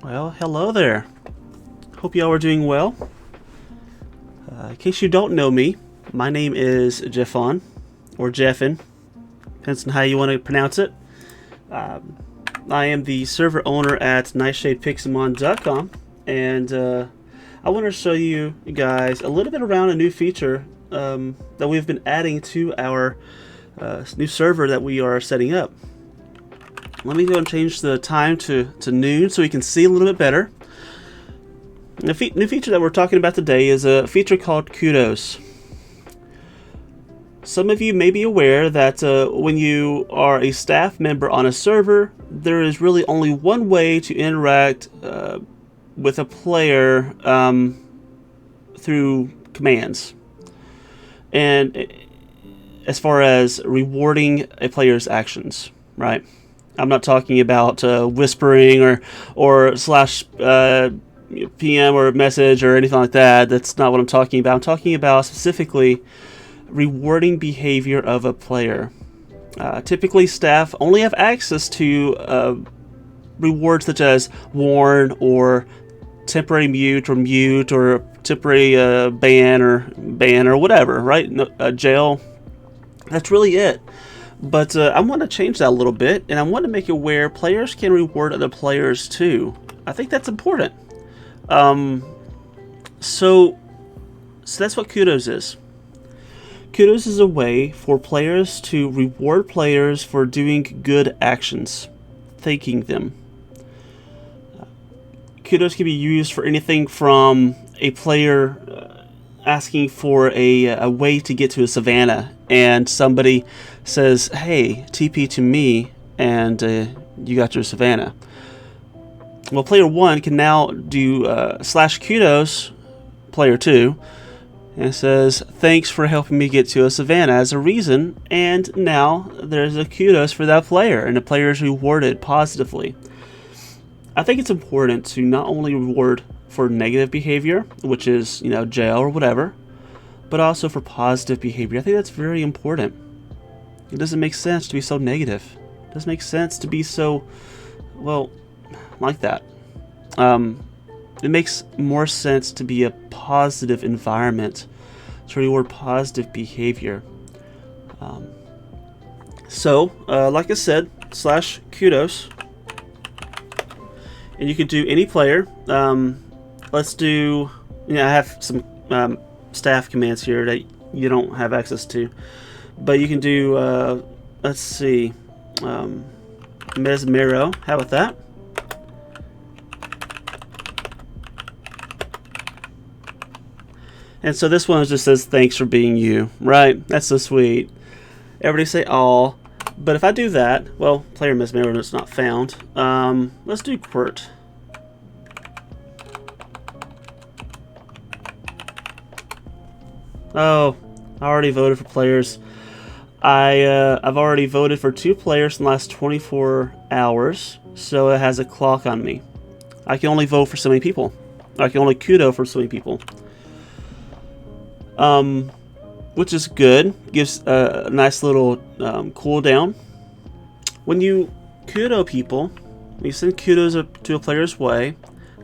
Well, hello there. Hope y'all are doing well. In case you don't know me, my name is Jephon, or Jephon, depends on how you want to pronounce it. I am the server owner at NightShadePixelmon.com, and I want to show you guys a little bit around a new feature that we've been adding to our new server that we are setting up. Let me go and change the time to noon so we can see a little bit better. The new feature that we're talking about today is a feature called Kudos. Some of you may be aware that when you are a staff member on a server, there is really only one way to interact with a player through commands. And as far as rewarding a player's actions, right? I'm not talking about whispering or slash PM or message or anything like that. That's not what I'm talking about. I'm talking about specifically rewarding behavior of a player. Typically, staff only have access to rewards such as warn or temporary mute or temporary ban or whatever, right? Jail. That's really it. But I want to change that a little bit, and I want to make it where players can reward other players too. I think that's important. So that's what Kudos is. Kudos is a way for players to reward players for doing good actions, thanking them. Kudos can be used for anything from a player asking for a way to get to a savannah, and somebody says, "Hey, TP to me," and you got your savannah. Well, player 1 can now do /Kudos player 2, and it says, "Thanks for helping me get to a savannah" as a reason, and now there's a kudos for that player, and the player is rewarded positively. I think it's important to not only reward for negative behavior, which is, jail or whatever, but also for positive behavior. I think that's very important. It doesn't make sense to be so negative. It doesn't make sense to be so, like that. It makes more sense to be a positive environment, to reward positive behavior. Like I said, /Kudos. And you can do any player. Let's do, I have some staff commands here that you don't have access to. But you can do, let's see, Mesmero. How about that? And so this one just says, "Thanks for being you," right? That's so sweet. Everybody say "all." But if I do that, well, player Mesmero is not found. Let's do Quirt. Oh, I already voted for players. I've already voted for 2 players in the last 24 hours, so it has a clock on me. I can only vote for so many people. I can only kudo for so many people. Which is good. Gives a nice little cooldown. When you kudo people, when you send kudos to a player's way,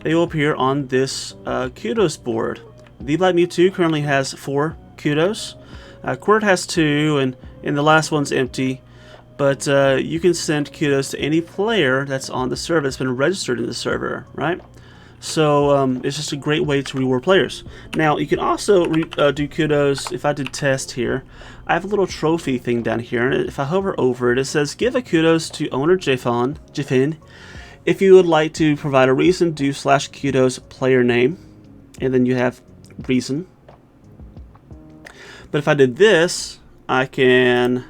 they will appear on this kudos board. The Black Mewtwo currently has 4 kudos. Quirt has 2, and the last one's empty. But you can send kudos to any player that's on the server, that's been registered in the server, right? So it's just a great way to reward players. Now, you can also do kudos. If I did test here, I have a little trophy thing down here, and if I hover over it, it says, "Give a kudos to owner Jephon. If you would like to provide a reason, do /Kudos player name," and then you have reason. But if I did this, I can't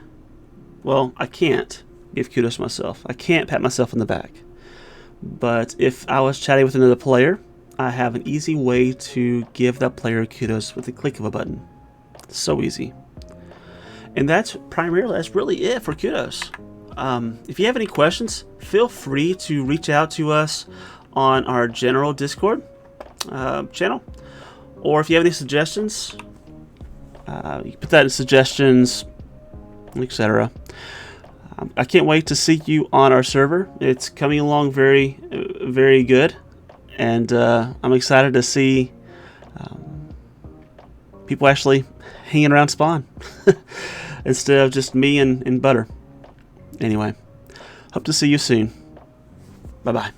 give kudos to myself. I can't pat myself on the back. But if I was chatting with another player, I have an easy way to give that player kudos with the click of a button. So easy. And that's really it for kudos. If you have any questions, feel free to reach out to us on our general Discord channel. Or if you have any suggestions, you can put that in suggestions, etc. I can't wait to see you on our server. It's coming along very, very good. and I'm excited to see people actually hanging around Spawn instead of just me and Butter. Anyway, hope to see you soon. Bye-bye.